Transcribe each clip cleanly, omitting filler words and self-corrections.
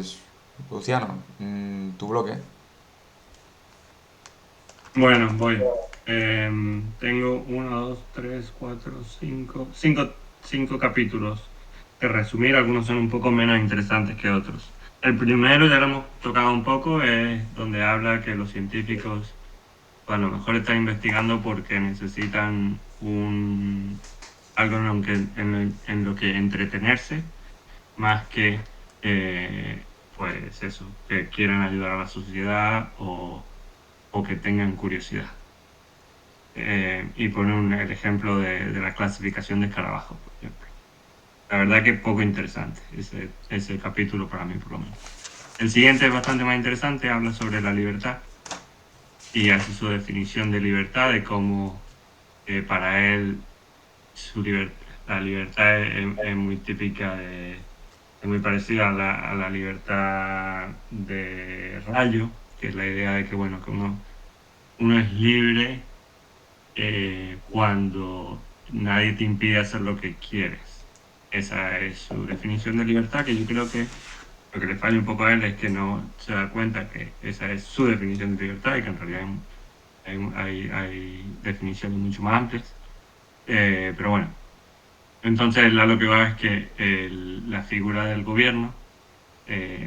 Pues, Luciano, tu bloque. Bueno, voy. Tengo uno, dos, tres, cuatro, cinco capítulos que resumir. Algunos son un poco menos interesantes que otros. El primero ya lo hemos tocado un poco, es donde habla que los científicos, pues, a lo mejor están investigando porque necesitan algo en lo que entretenerse, más que, pues eso, que quieran ayudar a la sociedad o que tengan curiosidad. Y pone el ejemplo de la clasificación de escarabajos, por ejemplo. La verdad que es poco interesante ese capítulo para mí, por lo menos. El siguiente es bastante más interesante, habla sobre la libertad y hace su definición de libertad, de cómo para él la libertad es muy típica es muy parecida a la libertad de Rayo, que es la idea de que, bueno, que uno es libre cuando nadie te impide hacer lo que quieres. Esa es su definición de libertad, que yo creo que lo que le falla un poco a él es que no se da cuenta que esa es su definición de libertad y que en realidad hay definiciones mucho más amplias. Pero bueno, entonces lo que va es que la figura del gobierno,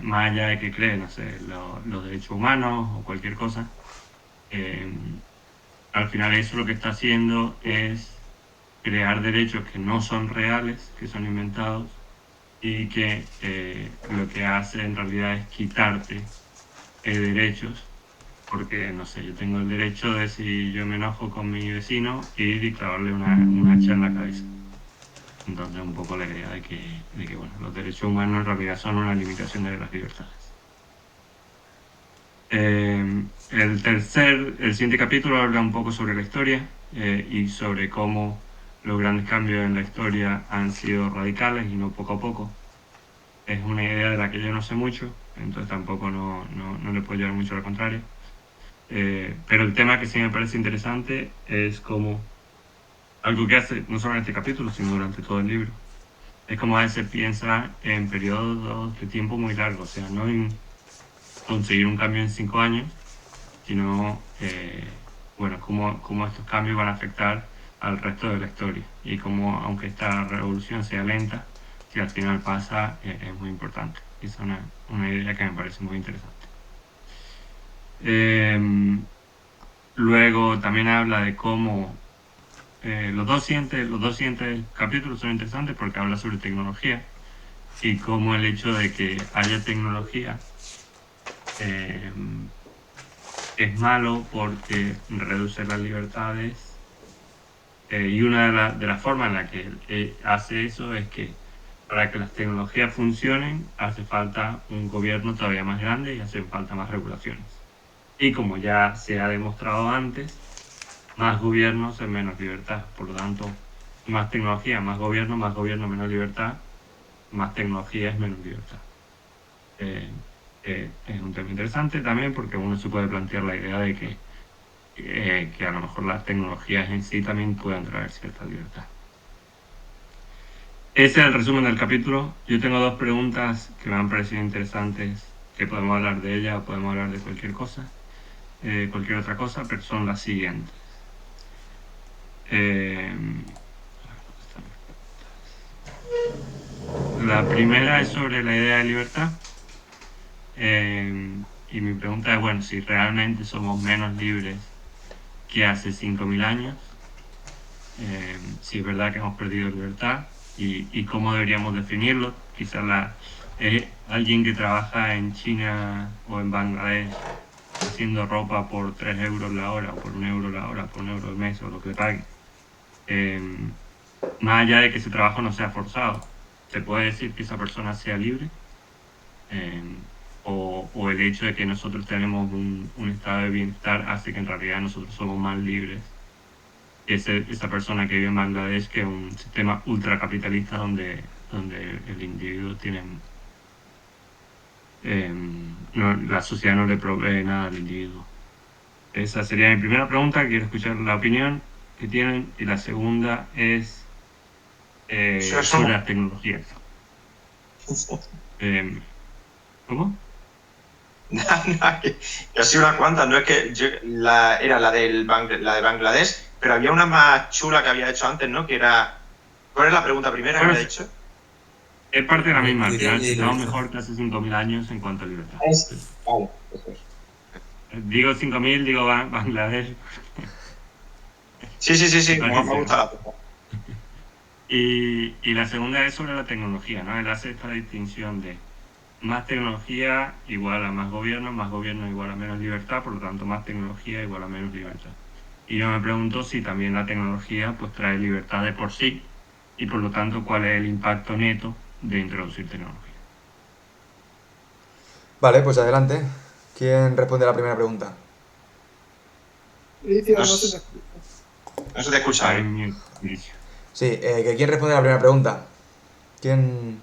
más allá de que cree, no sé, los derechos humanos o cualquier cosa, eh, al final eso lo que está haciendo es crear derechos que no son reales, que son inventados, y que lo que hace en realidad es quitarte derechos, porque, no sé, yo tengo el derecho de, si yo me enojo con mi vecino, ir y clavarle un hacha en la cabeza. Entonces, un poco la idea de que, bueno, los derechos humanos en realidad son una limitación de las libertades. El siguiente capítulo habla un poco sobre la historia y sobre cómo los grandes cambios en la historia han sido radicales y no poco a poco. Es una idea de la que yo no sé mucho, entonces tampoco no le puedo llevar mucho al contrario. Pero el tema que sí me parece interesante es como algo que hace, no solo en este capítulo, sino durante todo el libro, es como a veces piensa en periodos de tiempo muy largos, o sea, no en conseguir un cambio en 5 años, sino, bueno, cómo estos cambios van a afectar al resto de la historia y cómo, aunque esta revolución sea lenta, si al final pasa, es muy importante. Esa es una idea que me parece muy interesante. Em, Luego también habla de cómo los dos siguientes capítulos son interesantes porque habla sobre tecnología y cómo el hecho de que haya tecnología em, es malo porque reduce las libertades. Y una de las formas en la que hace eso es que para que las tecnologías funcionen hace falta un gobierno todavía más grande y hacen falta más regulaciones. Y como ya se ha demostrado antes, más gobiernos es menos libertad. Por lo tanto, más tecnología, más gobierno, menos libertad, más tecnología es menos libertad. Eh, es un tema interesante también porque uno se puede plantear la idea de que a lo mejor las tecnologías en sí también pueden traer cierta libertad. Ese es el resumen del capítulo. Yo tengo dos preguntas que me han parecido interesantes, que podemos hablar de ellas o podemos hablar de cualquier cosa, cualquier otra cosa, pero son las siguientes. A ver, ¿dónde están mis preguntas? La primera es sobre la idea de libertad. Y mi pregunta es, bueno, si realmente somos menos libres que hace 5.000 años, si es verdad que hemos perdido libertad y cómo deberíamos definirlo. Quizás alguien que trabaja en China o en Bangladesh haciendo ropa por 3 euros la hora o por 1 euro la hora, por 1 euro el mes o lo que le pague. Eh, Más allá de que ese trabajo no sea forzado, ¿se puede decir que esa persona sea libre? Eh, o el hecho de que nosotros tenemos un estado de bienestar hace que en realidad nosotros somos más libres esa persona que vive en Bangladesh, que es un sistema ultracapitalista donde el individuo tiene, la sociedad no le provee nada al individuo. Esa sería mi primera pregunta, quiero escuchar la opinión que tienen, y la segunda es Yo, sobre yo, las tecnologías. Eh, ¿Cómo? Yo sí unas cuantas, no es que era la la de Bangladesh, pero había una más chula que había hecho antes, ¿no? Que era, ¿cuál es la pregunta primera que Bueno, había hecho? es parte de la misma, al final, Libertad si y estamos libertad. mejor que hace 5.000 años en cuanto a libertad. Vale, eso es. Digo 5.000, digo Bangladesh, Sí, para me que ha sepa. gustado la pregunta. Y la segunda es sobre la tecnología, ¿no? Él hace esta distinción de más tecnología igual a más gobierno igual a menos libertad, por lo tanto más tecnología igual a menos libertad. Y yo me pregunto si también la tecnología pues trae libertad de por sí y por lo tanto cuál es el impacto neto de introducir tecnología. Vale, pues adelante. ¿Quién responde a la primera pregunta? Inicio, No, no se te escucha. no se te escucha, Está David. en mute, inicio. Sí, ¿quién responde a la primera pregunta? ¿Quién...?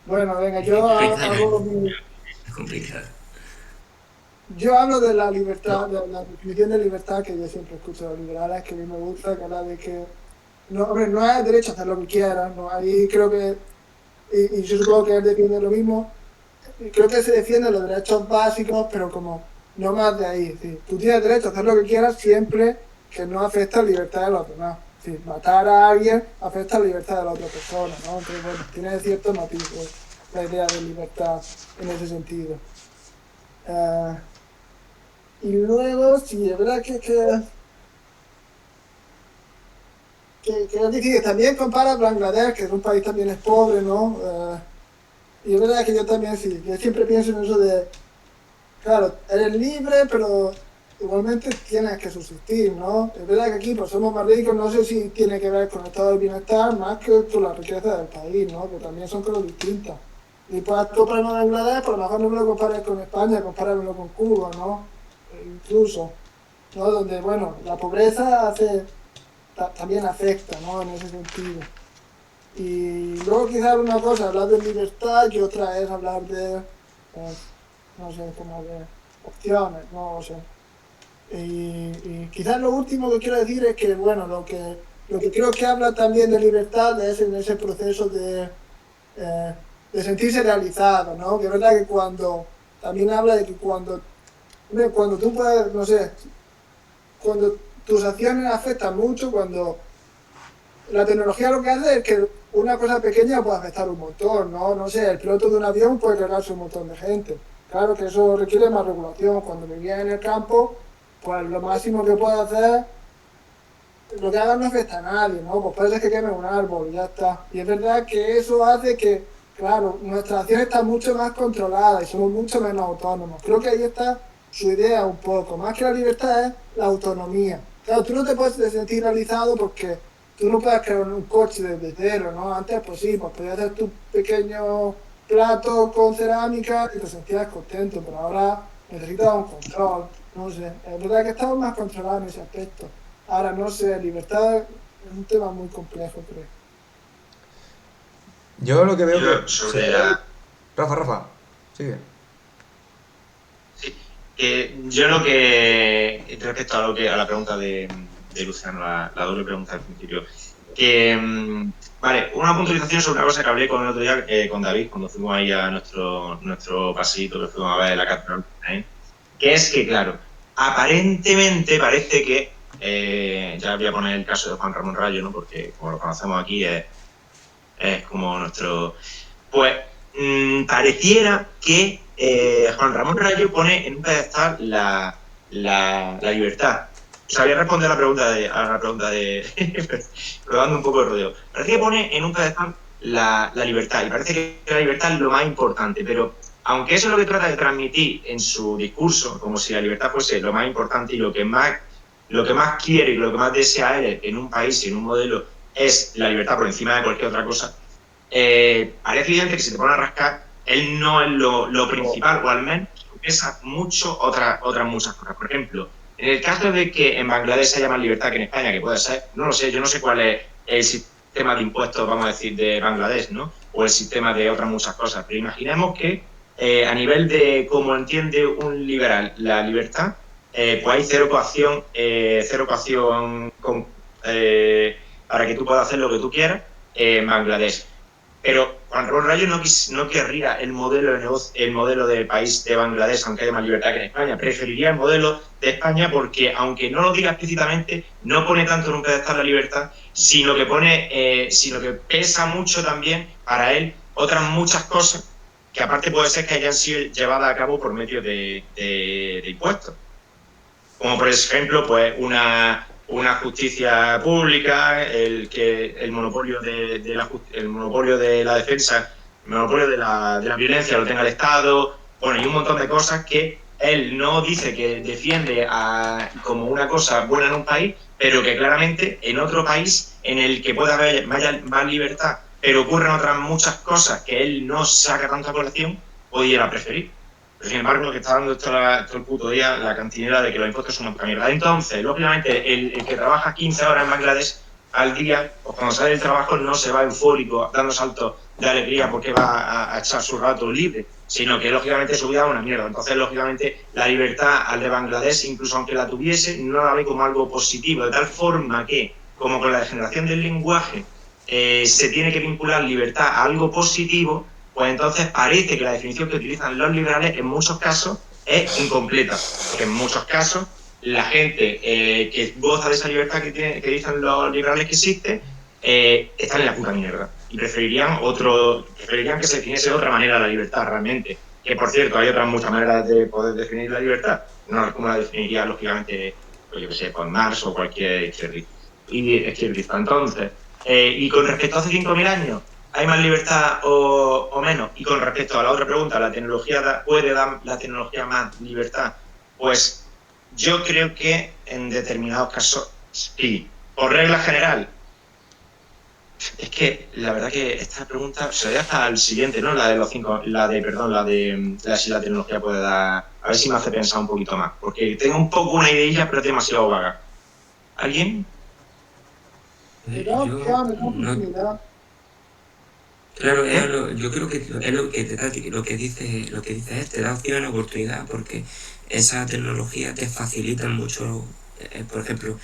Bueno, venga, yo hago Es complicado. yo hablo de la libertad, de la definición de libertad que yo siempre escucho a los liberales, que a mí me gusta, que habla de que no, hombre, no hay derecho a hacer lo que quieras, no, ahí creo que, y yo supongo que él defiende lo mismo, y creo que se defienden los derechos básicos, pero como no más de ahí, sí, tú tienes derecho a hacer lo que quieras siempre que no afecte la libertad de los demás. Sí, matar a alguien afecta la libertad de la otra persona, ¿no? Entonces, bueno, tiene cierto matiz la idea de libertad en ese sentido. Eh, y luego, sí, es verdad que es difícil. También compara Bangladesh, que es un país también es pobre, ¿no? Y es verdad que yo también sí, yo siempre pienso en eso de, claro, eres libre, pero igualmente tienes que subsistir, ¿no? Es verdad que aquí pues somos más ricos, no sé si tiene que ver con el estado del bienestar más que con la riqueza del país, ¿no? Que también son cosas distintas. Y pues compararme a Bangladesh, por lo mejor no me lo compares con España, compáramelo con Cuba, ¿no? Incluso, ¿no? Donde, bueno, la pobreza también afecta, ¿no? En ese sentido. Y luego quizás una cosa, hablar de libertad y otra es hablar de, no sé, como de opciones, no sé. Y quizás lo último que quiero decir es que, bueno, lo que creo que habla también de libertad es en ese proceso eh, de sentirse realizado, ¿no? Que es verdad que también habla de que cuando tú puedes, no sé, cuando tus acciones afectan mucho, cuando la tecnología lo que hace es que una cosa pequeña puede afectar un montón, ¿no? No sé, el piloto de un avión puede cargarse un montón de gente. Claro que eso requiere más regulación. Cuando vivía en el campo, pues lo máximo que puede hacer, lo que haga no afecta a nadie, ¿no? Pues puede ser que queme un árbol y ya está. Y es verdad que eso hace que, claro, nuestra acción está mucho más controlada y somos mucho menos autónomos. Creo que ahí está su idea un poco. Más que la libertad es la autonomía. Claro, tú no te puedes sentir realizado porque tú no puedes crear un coche desde cero, ¿no? Antes, pues sí, pues podías hacer tu pequeño plato con cerámica y te sentías contento, pero ahora necesitas un control, no sé. Es verdad que estamos más controlados en ese aspecto. Ahora, no sé, libertad es un tema muy complejo, creo. Yo lo que veo que... Yo Sí. sobre la... Rafa, sigue. Sí, que yo lo que, respecto a a la pregunta de Luciano, la doble pregunta al principio, que, vale, una puntualización sobre una cosa que hablé con el otro día con David, cuando fuimos ahí a nuestro paseíto que fuimos a ver la catedral, que es que, claro, aparentemente parece que, ya voy a poner el caso de Juan Ramón Rayo, ¿no? Porque como lo conocemos aquí es como nuestro... Pues pareciera que Juan Ramón Rayo pone en un pedestal la libertad. O sea, voy a responder a la pregunta de pero dando un poco de rodeo. Parece que pone en un pedestal la libertad y parece que la libertad es lo más importante, pero aunque eso es lo que trata de transmitir en su discurso, como si la libertad fuese lo más importante y lo que más quiere y lo que más desea él en un país y en un modelo es la libertad por encima de cualquier otra cosa, parece evidente que si te pones a rascar, él no es lo principal, o al menos pesa mucho otras muchas cosas. Por ejemplo, en el caso de que en Bangladesh haya más libertad que en España, que puede ser, no lo sé, yo no sé cuál es el sistema de impuestos, vamos a decir, de Bangladesh, ¿no? O el sistema de otras muchas cosas, pero imaginemos que a nivel de cómo entiende un liberal la libertad, pues hay cero coacción para que tú puedas hacer lo que tú quieras en Bangladesh. Pero Juan Ramón Rayo no querría el modelo de negocio, el modelo del país de Bangladesh, aunque haya más libertad que en España. Preferiría el modelo de España porque, aunque no lo diga explícitamente, no pone tanto en un pedestal la libertad, sino que pesa mucho también para él otras muchas cosas que aparte puede ser que hayan sido llevadas a cabo por medio de impuestos. Como por ejemplo, pues una justicia pública, el monopolio el monopolio de la defensa, el monopolio de la violencia lo tenga el Estado, bueno, y un montón de cosas que él no dice que defiende como una cosa buena en un país, pero que claramente en otro país en el que pueda haber más libertad, pero ocurren otras muchas cosas que él no saca tanta colación, pudiera preferir. Pero sin embargo, lo que está dando todo el puto día la cantinera de que los impuestos son una mierda. Entonces, lógicamente, el que trabaja 15 horas en Bangladesh al día, pues cuando sale del trabajo no se va eufórico, dando saltos de alegría porque va a echar su rato libre, sino que lógicamente su vida es una mierda. Entonces, lógicamente, la libertad al de Bangladesh, incluso aunque la tuviese, no la ve como algo positivo, de tal forma que, como con la degeneración del lenguaje, se tiene que vincular libertad a algo positivo, pues entonces parece que la definición que utilizan los liberales en muchos casos es incompleta, porque en muchos casos la gente que goza de esa libertad que dicen los liberales que existe, están en la puta mierda y preferirían que se definiese de otra manera la libertad realmente, que por cierto hay otras muchas maneras de poder definir la libertad, no como la definiría lógicamente, pues yo que sé, con Marx o cualquier izquierdista. Entonces, y con respecto a hace 5.000 años, ¿hay más libertad o menos? Y con respecto a la otra pregunta, ¿la tecnología puede dar la tecnología más libertad? Pues yo creo que en determinados casos sí. Por regla general, es que la verdad que esta pregunta se ve hasta el siguiente, ¿no? La de si la tecnología puede dar. A ver si me hace pensar un poquito más, porque tengo un poco una idea, pero es demasiado vaga. ¿Alguien? Yo no. Claro, yo creo que es lo que te da, lo que dice es, te da opción a oportunidad, porque esa tecnología te facilita mucho. Por ejemplo,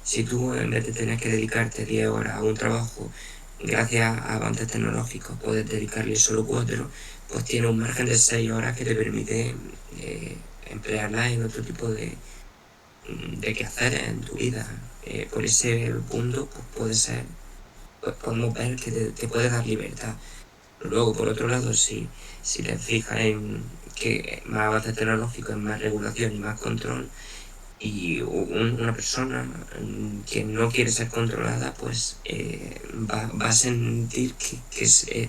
si tú en vez de tener que dedicarte 10 horas a un trabajo, gracias a avances tecnológicos puedes dedicarle solo 4, pues tienes un margen de 6 horas que te permite emplearlas en otro tipo de quehaceres en tu vida. Por ese punto, pues puede ser, podemos ver que te puede dar libertad. Luego, por otro lado, si te fijas en que más avance tecnológico, en más regulación y más control, y una persona que no quiere ser controlada, pues va a sentir que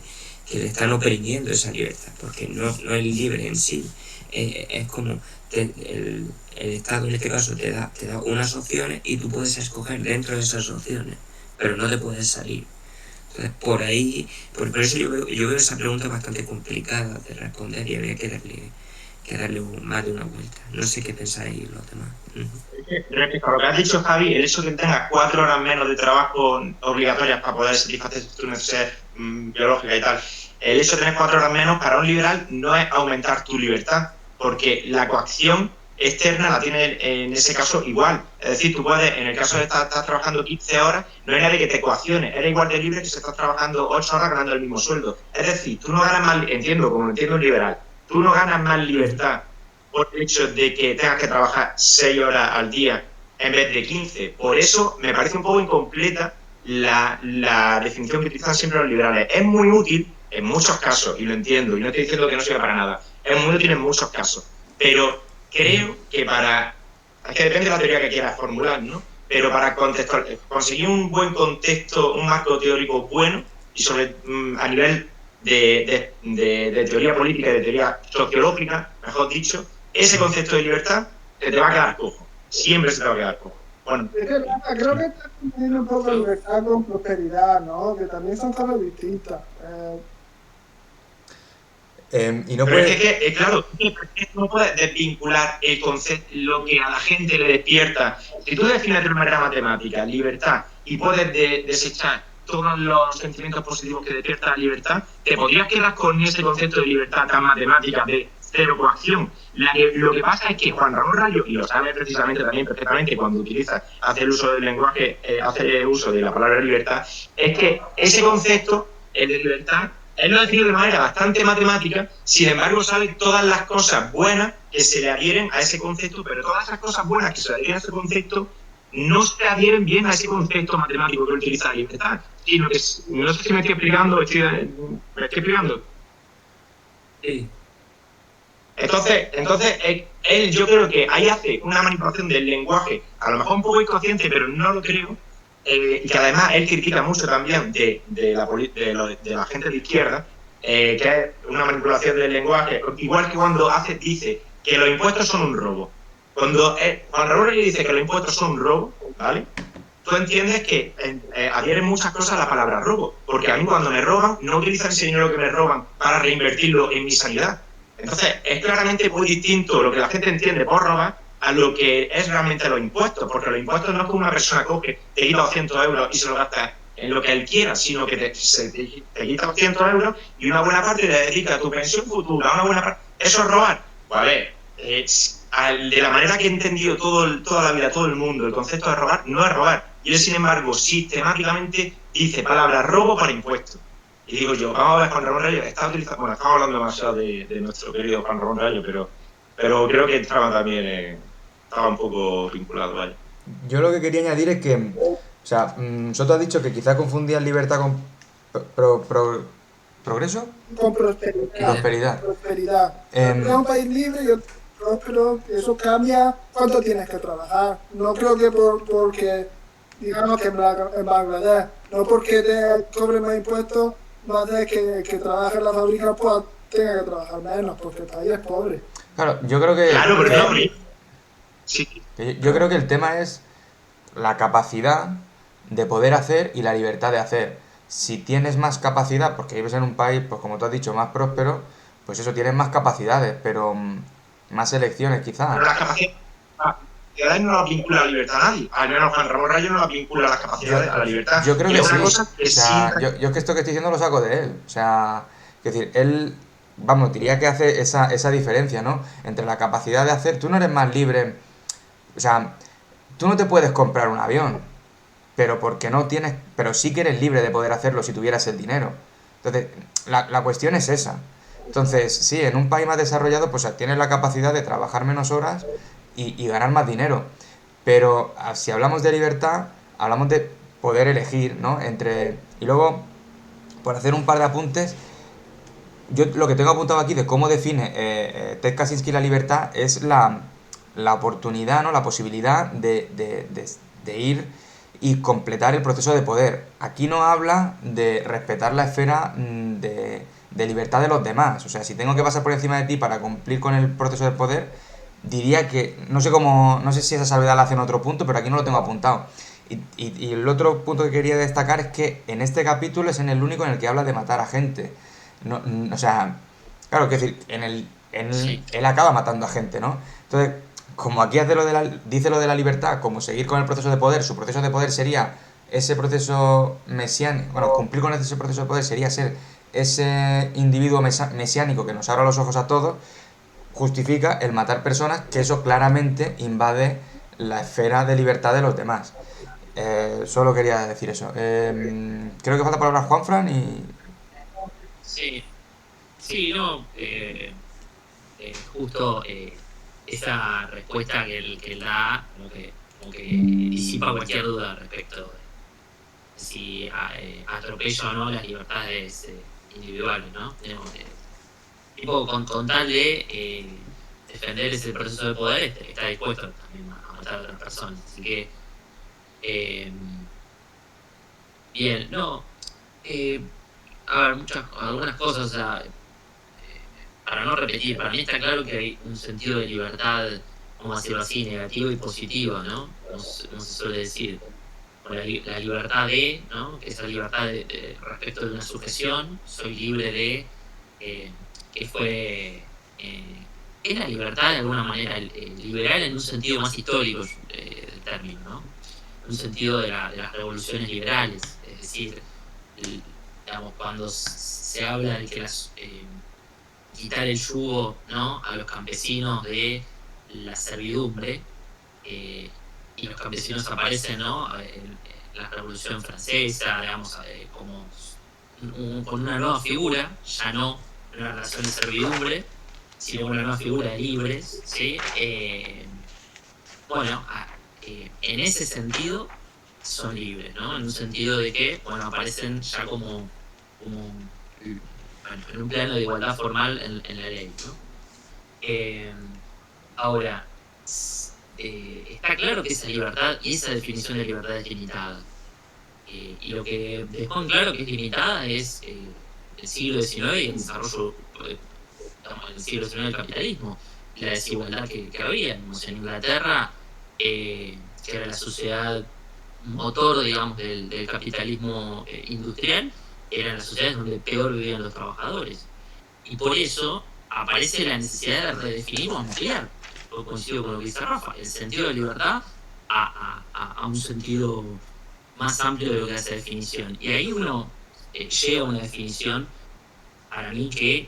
le están oprimiendo esa libertad, porque no es libre en sí. Es como el Estado en este caso te da unas opciones y tú puedes escoger dentro de esas opciones, pero no te puedes salir. Entonces, por ahí, por eso yo veo esa pregunta bastante complicada de responder y habría que darle más de una vuelta. No sé qué pensáis los demás. Respecto a lo que has dicho, Javi, el hecho de que tengas 4 horas menos de trabajo obligatorias para poder satisfacer tus necesidades biológicas y tal, el hecho de tener 4 horas menos para un liberal no es aumentar tu libertad, porque la coacción externa la tiene en ese caso igual. Es decir, tú puedes, en el caso de estar trabajando 15 horas, no hay nadie que te coaccione, eres igual de libre que si estás trabajando 8 horas ganando el mismo sueldo. Es decir, tú no ganas más, como entiendo un liberal, tú no ganas más libertad por el hecho de que tengas que trabajar 6 horas al día en vez de 15. Por eso me parece un poco incompleta la definición que utilizan siempre los liberales. Es muy útil en muchos casos, y lo entiendo, y no estoy diciendo que no sirva para nada, es muy útil en muchos casos, pero creo que es que depende de la teoría que quieras formular, ¿no? Pero para conseguir un buen contexto, un marco teórico bueno, y sobre a nivel de teoría política y de teoría sociológica, mejor dicho, ese concepto de libertad te va a quedar cojo. Siempre se te va a quedar cojo. Bueno. Creo que está confundiendo un poco libertad con prosperidad, ¿no? Que también son cosas distintas. Y no pero puede... es que, claro, no puedes desvincular el concepto, lo que a la gente le despierta. Si tú defines de una manera matemática libertad y puedes desechar todos los sentimientos positivos que despierta la libertad, te podrías quedar con ese concepto de libertad tan matemática de cero coacción. Lo que pasa es que Juan Ramón Rayo, y lo sabe precisamente también perfectamente cuando hace el uso del lenguaje, hace uso de la palabra libertad, es que ese concepto, el de libertad, él lo ha definido de manera bastante matemática, sin embargo sabe todas las cosas buenas que se le adhieren a ese concepto, pero todas esas cosas buenas que se le adhieren a ese concepto no se adhieren bien a ese concepto matemático que utiliza la libertad, sino que, no sé si me estoy explicando, ¿me estoy explicando? Sí. Entonces, él yo creo que ahí hace una manipulación del lenguaje, a lo mejor un poco inconsciente, pero no lo creo, y que además él critica mucho también de la gente de izquierda, que es una manipulación del lenguaje, igual que cuando dice que los impuestos son un robo. Cuando Ramón Reyes dice que los impuestos son un robo, ¿vale? Tú entiendes que adhieren muchas cosas a la palabra robo, porque a mí cuando me roban, no utilizan ese dinero que me roban para reinvertirlo en mi sanidad. Entonces, es claramente muy distinto lo que la gente entiende por robar a lo que es realmente los impuestos, porque los impuestos no es como una persona coge, te quita 200 euros y se lo gasta en lo que él quiera, sino que te quita 200 euros y una buena parte te dedica a tu pensión futura, una buena parte. ¿Eso es robar? Pues a ver, de la manera que he entendido toda la vida, todo el mundo, el concepto de robar no es robar. Y él, sin embargo, sistemáticamente dice palabra robo para impuestos. Y digo yo, vamos a ver, Juan Ramón Rayo, estamos hablando demasiado de nuestro querido Juan Ramón Rayo, pero creo que estaba un poco vinculado, vaya. Yo lo que quería añadir es que, o sea, Soto ha dicho que quizá confundían libertad con progreso. Con prosperidad. Prosperidad. Es un país libre y próspero, eso cambia cuánto tienes que trabajar. No creo que porque, digamos que en Bangladesh, no porque te cobren más impuestos, va a hacer que trabaje en la fábrica, pues tenga que trabajar menos, porque el país es pobre. Claro, yo creo que... Claro, pero no, sí. Yo creo que el tema es la capacidad de poder hacer y la libertad de hacer. Si tienes más capacidad, porque vives en un país, pues como tú has dicho, más próspero, pues eso, tienes más capacidades, pero más elecciones quizás. Pero las capacidades no las vincula a la libertad a nadie. Al menos Juan Ramón Rayo no las vincula a las capacidades a la libertad. Yo creo que es sí. Una cosa que o sea, sí... yo es que esto que estoy diciendo lo saco de él. O sea, es decir, él, vamos, diría que hace esa diferencia, ¿no? Entre la capacidad de hacer, tú no eres más libre. O sea, tú no te puedes comprar un avión, pero sí que eres libre de poder hacerlo si tuvieras el dinero. Entonces, la cuestión es esa. Entonces, sí, en un país más desarrollado, pues tienes la capacidad de trabajar menos horas y ganar más dinero. Pero si hablamos de libertad, hablamos de poder elegir, ¿no? Y luego, por hacer un par de apuntes, yo lo que tengo apuntado aquí de cómo define Ted Kaczynski la libertad es la oportunidad, ¿no? La posibilidad de ir y completar el proceso de poder. Aquí no habla de respetar la esfera de libertad de los demás. O sea, si tengo que pasar por encima de ti para cumplir con el proceso de poder, diría que, no sé si esa salvedad la hace en otro punto, pero aquí no lo tengo apuntado. Y el otro punto que quería destacar es que en este capítulo es en el único en el que habla de matar a gente. O sea, claro, que decir, Sí. él acaba matando a gente, ¿no? Entonces, como aquí dice lo de la libertad, como seguir con el proceso de poder, su proceso de poder sería ese proceso mesiánico, bueno, cumplir con ese proceso de poder sería ser ese individuo mesiánico que nos abra los ojos a todos, justifica el matar personas, que eso claramente invade la esfera de libertad de los demás. Solo quería decir eso. Creo que falta palabra Juanfran y... Sí, no, justo esa respuesta que él da, como que disipa cualquier duda respecto de si atropella o no las libertades individuales, ¿no? Tipo, con tal de defender ese proceso de poder, está dispuesto también a matar a otras personas. Así que, bien, no, a ver, algunas cosas, o sea, para no repetir, para mí está claro que hay un sentido de libertad, vamos a decirlo así, negativo y positivo, ¿no? Como se suele decir. La libertad de, ¿no? Que es la libertad respecto de una sujeción, soy libre de, que fue, es la libertad de alguna manera liberal en un sentido más histórico del término, ¿no? En un sentido de las revoluciones liberales, es decir, digamos, cuando se habla de que quitar el yugo, ¿no? A los campesinos de la servidumbre, y los campesinos aparecen, ¿no? En la Revolución Francesa, digamos, como con una nueva figura, ya no una relación de servidumbre, sino una nueva figura de libres, ¿sí? Bueno, en ese sentido son libres, ¿no? En un sentido de que, bueno, aparecen ya como bueno, en un plano de igualdad formal en la ley, ¿no? Ahora, está claro que esa libertad y esa definición de libertad es limitada. Y lo que dejó en claro que es limitada es el siglo XIX y el desarrollo del siglo XIX del capitalismo, la desigualdad que había. En Inglaterra, que era la sociedad motor, digamos, del capitalismo industrial, eran las sociedades donde peor vivían los trabajadores. Y por eso aparece la necesidad de redefinir o ampliar, coincido con lo que dice Rafa, el sentido de libertad a un sentido más amplio de lo que hace definición. Y ahí uno llega a una definición, para mí, que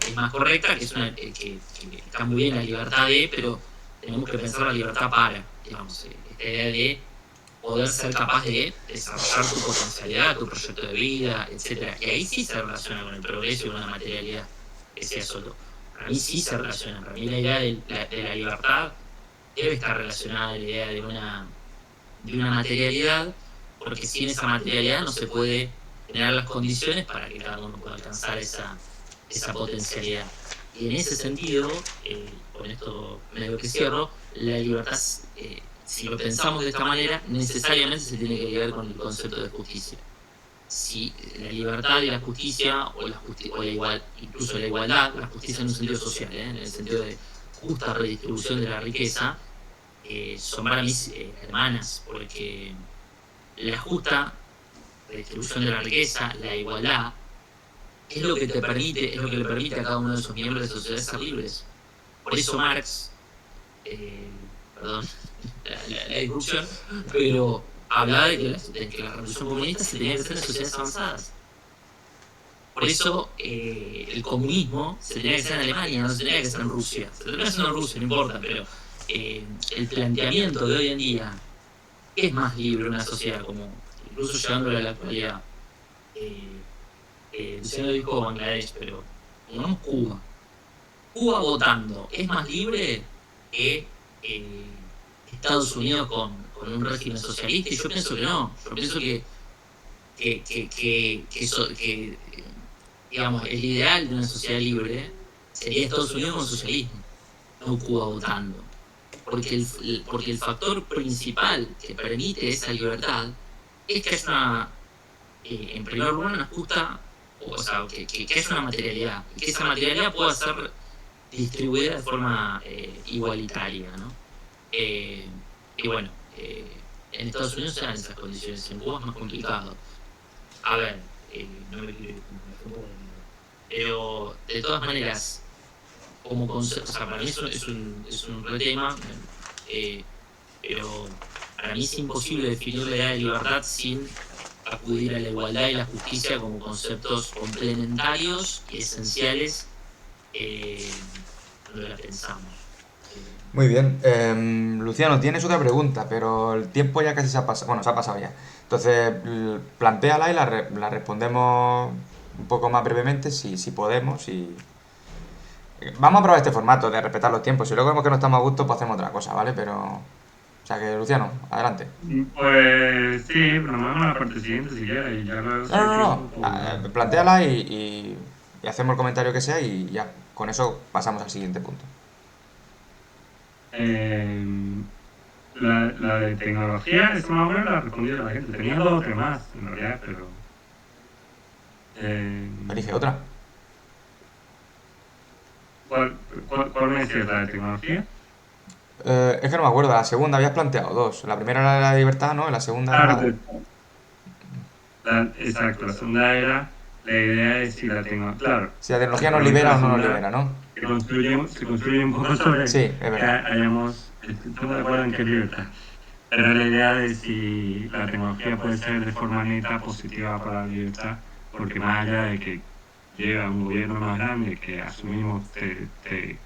es más correcta, que es una que está muy bien la libertad de, pero tenemos que pensar la libertad para, digamos, esta idea de poder ser capaz de desarrollar tu potencialidad, tu proyecto de vida, etc. Y ahí sí se relaciona con el progreso y con la materialidad, que sea solo. Para mí sí se relaciona. Para mí la idea de la libertad debe estar relacionada a la idea de una materialidad, porque sin esa materialidad no se puede generar las condiciones para que cada uno pueda alcanzar esa potencialidad. Y en ese sentido, con esto medio que cierro, la libertad, si lo pensamos de esta manera, necesariamente se tiene que ligar con el concepto de justicia. Si la libertad y la justicia, incluso la igualdad, la justicia en un sentido social, en el sentido de justa redistribución de la riqueza, son para mí hermanas, porque la justa redistribución de la riqueza, la igualdad, es lo que le permite a cada uno de esos miembros de sociedad ser libres. Por eso Marx, perdón, la discusión, pero hablaba de que la revolución comunista se tenía que hacer en sociedades avanzadas. Por eso el comunismo se tenía que hacer en Alemania, no se tenía que hacer en Rusia. Se tenía que hacer en Rusia, no importa, pero el planteamiento de hoy en día es más libre una sociedad, como incluso llevándolo a la actualidad. Luciano dijo Bangladesh, pero pongamos Cuba. Cuba votando es más libre que Estados Unidos con un régimen socialista, y yo pienso que no. Yo pienso que digamos, el ideal de una sociedad libre sería Estados Unidos con socialismo, no Cuba votando. Porque el factor principal que permite esa libertad es que haya en primer lugar, una justa, o sea, que haya una materialidad, y que esa materialidad pueda ser distribuida de forma igualitaria, ¿no? Y bueno, en Estados Unidos se dan esas condiciones, en Cuba es más complicado. A ver, no me quiero ir un poco, pero de todas maneras, como concepto, o sea, para mí es un re tema, pero para mí es imposible definir la idea de libertad sin acudir a la igualdad y la justicia como conceptos complementarios y esenciales cuando la pensamos. Muy bien. Luciano, tienes otra pregunta, pero el tiempo ya casi se ha pasado. Bueno, se ha pasado ya. Entonces, plantéala y la respondemos un poco más brevemente, si podemos. Vamos a probar este formato de respetar los tiempos. Si luego vemos que no estamos a gusto, pues hacemos otra cosa, ¿vale? Pero... O sea que, Luciano, adelante. Pues sí, pero nos vemos en la parte siguiente si quieres. Y ya luego No. Plantéala y hacemos el comentario que sea y ya. Con eso pasamos al siguiente punto. La de tecnología, esa más o menos la ha respondido la gente. Tenía 2 o 3 más, en realidad, pero... Elige otra. ¿Cuál me decías, la de tecnología? Es que no me acuerdo, la segunda habías planteado 2. La primera era la libertad, ¿no? Y la segunda Claro, exacto, la segunda era la idea de si la tecnología... Claro. Si la tecnología nos libera o no nos libera, ¿no? Se construye un poco sobre sí, es verdad. que hayamos... Estamos de acuerdo en que es libertad. Pero la idea de si la tecnología puede ser de forma neta positiva para la libertad, porque más allá de que llega un gobierno más grande que asumimos te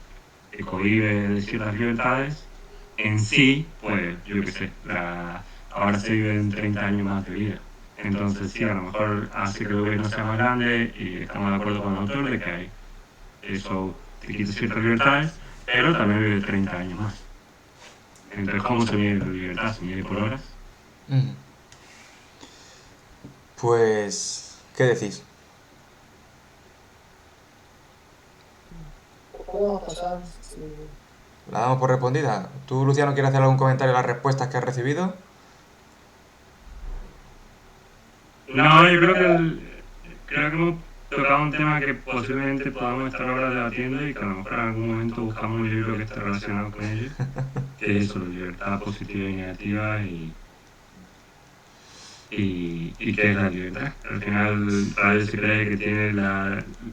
cohíbe de ciertas libertades, en sí, pues yo qué sé, ahora se viven 30 años más de vida. Entonces sí, a lo mejor hace que el gobierno sea más grande y estamos de acuerdo con el autor de que eso te quita ciertas libertades, pero también vive 30 años más. Entonces, ¿cómo se mide la libertad? ¿Se mide por horas? Pues, ¿qué decís? Podemos pasar. Sí. ¿La damos por respondida? ¿Tú, Luciano, quieres hacer algún comentario a las respuestas que has recibido? No, yo creo que hemos tocado un tema que posiblemente podamos estar ahora debatiendo y que a lo mejor en algún momento buscamos un libro que esté relacionado con ello, que es sobre libertad positiva y negativa y qué es la libertad. Al final, Radio se cree que tiene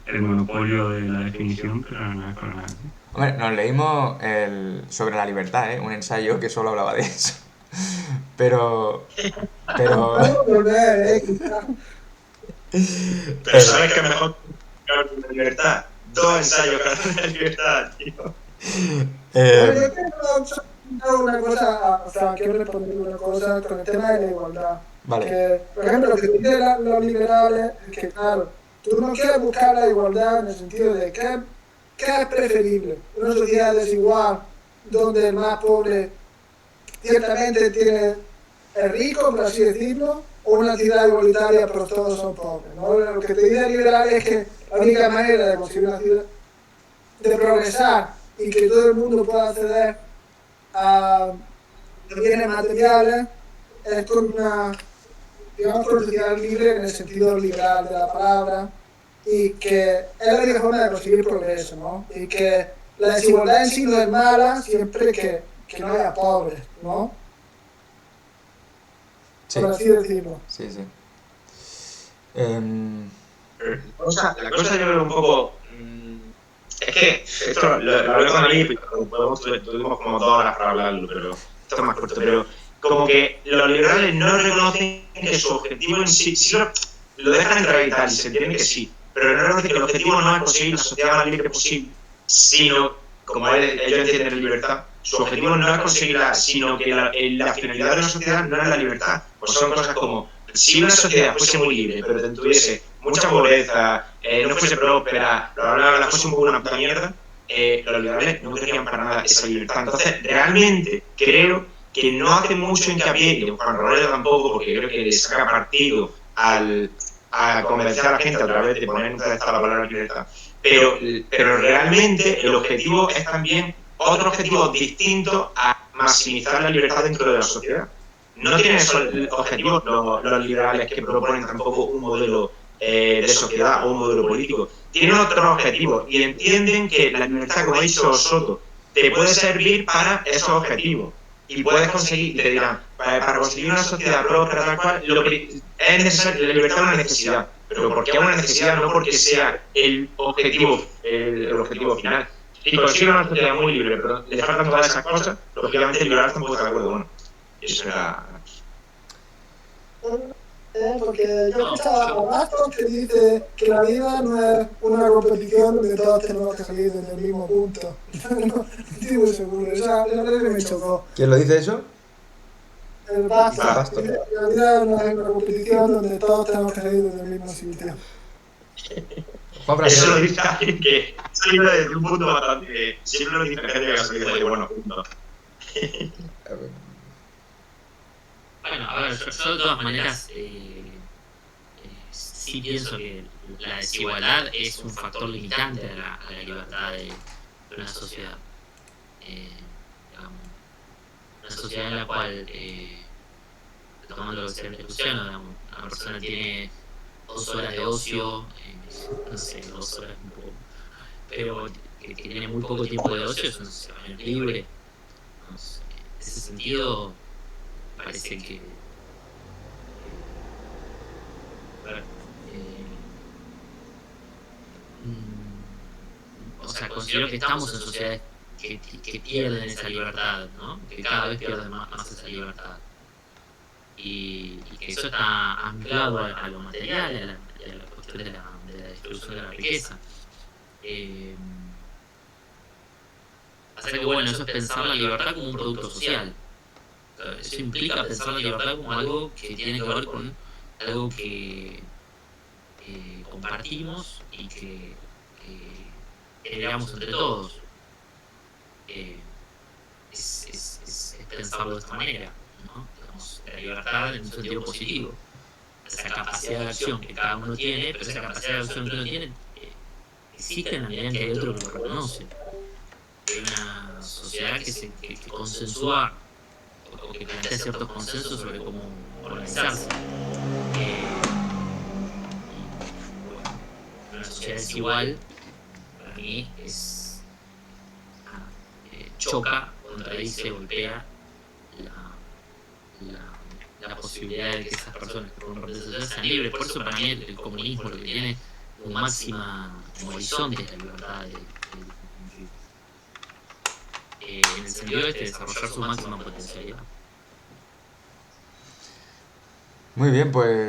el monopolio de la definición, pero no es para nada así. Hombre, nos leímos sobre la libertad, un ensayo que solo hablaba de eso. Pero... Podemos volver, Pero ¿sabes qué es mejor que la libertad? 2 ensayos que hablan de la libertad, tío. Bueno, yo quiero una cosa, o sea, quiero responder una cosa con el tema de la igualdad. Vale. Que, por ejemplo, lo que dicen los liberales es que, claro, tú no quieres buscar la igualdad en el sentido de qué es preferible. Una sociedad desigual, donde el más pobre ciertamente tiene el rico, por así decirlo, o una ciudad igualitaria, pero todos son pobres, ¿no? Lo que te dice el liberal es que la única manera de conseguir una ciudad, de progresar y que todo el mundo pueda acceder a los bienes materiales es con una, digamos, con una sociedad libre en el sentido liberal de la palabra, y que es la única forma de conseguir progreso, ¿no? Y que la desigualdad en sí no es mala siempre que no haya pobres, ¿no? Sí. Por así decirlo. Sí, sí. La cosa yo creo un poco... es que esto lo hablé con Ali, tuvimos como 2 horas para hablarlo, pero esto es más corto, pero como que los liberales no reconocen que su objetivo en sí lo dejan entrar y tal, y se entiende que sí, pero no reconocen que el objetivo no es conseguir la sociedad más libre posible, sino, como ellos entienden la libertad, su objetivo no es conseguirla, sino que la finalidad de una sociedad no es la libertad. Pues son cosas como, si una sociedad fuese muy libre, pero tuviese mucha pobreza, no fuese próspera, fuese un poco una puta mierda, los liberales no querrían para nada esa libertad. Entonces, realmente creo que no hace mucho hincapié, y Juan Rodríguez tampoco, porque creo que le saca partido a convencer a la gente a través de poner en la palabra libertad. Pero realmente el objetivo es también otro objetivo distinto a maximizar la libertad dentro de la sociedad. No tienen esos objetivos los liberales que proponen tampoco un modelo de sociedad o un modelo político. Tienen otros objetivos y entienden que la libertad, como ha dicho Soto, te puede servir para esos objetivos. Y puedes conseguir, te dirán, para conseguir una sociedad próspera tal cual, lo que es necesario, la libertad es una necesidad. Pero ¿por qué es una necesidad? No porque sea el objetivo final. Si consigue una sociedad muy libre, pero le faltan todas esas cosas, lógicamente el liberal tampoco está de acuerdo. Bueno, eso era... Porque yo he escuchado a Bastos que dice que la vida no es una competición donde todos tenemos que salir desde el mismo punto. No estoy muy seguro, esa es la que me chocó. ¿Quién lo dice eso? El Bastos. Bastos. La vida no es una competición donde todos tenemos que salir desde el mismo sitio. Eso lo dice alguien que salió desde un punto bastante... Siempre lo dice gente que ha salido de buenos puntos. Bueno, a ver, yo de todas maneras sí pienso que la desigualdad es un factor limitante a la libertad de una sociedad. Digamos, una sociedad en la cual, tomando lo que se discusión, digamos, una persona tiene 2 horas de ocio, no sé, 2 horas un poco, pero que tiene muy poco tiempo de ocio, es una sociedad libre. Entonces, en ese sentido, parece que o sea, considero que estamos en sociedades que pierden esa libertad, ¿no? Que cada vez pierden más esa libertad, y que eso está anclado a lo material, a la cuestión de la distribución de la riqueza. Así que bueno, eso es pensar la libertad como un producto social. Eso implica pensar la libertad como algo que tiene que ver con algo que compartimos y que generamos entre todos. Es pensarlo de esta manera, ¿no? Digamos, la libertad en un sentido positivo. Esa capacidad de acción que cada uno tiene, pero esa capacidad de acción que uno tiene existe en la medida en que hay otro que lo reconoce. Hay una sociedad que consensúa o que plantea ciertos consensos sobre cómo organizarse. Una sociedad desigual, para mí, choca, contradice, golpea la posibilidad de que esas personas que forman parte de la sociedad sean libres. Por eso, para mí, el comunismo lo que tiene un máxima horizonte es la libertad de en el sentido de desarrollar su máxima potencialidad. Muy bien, pues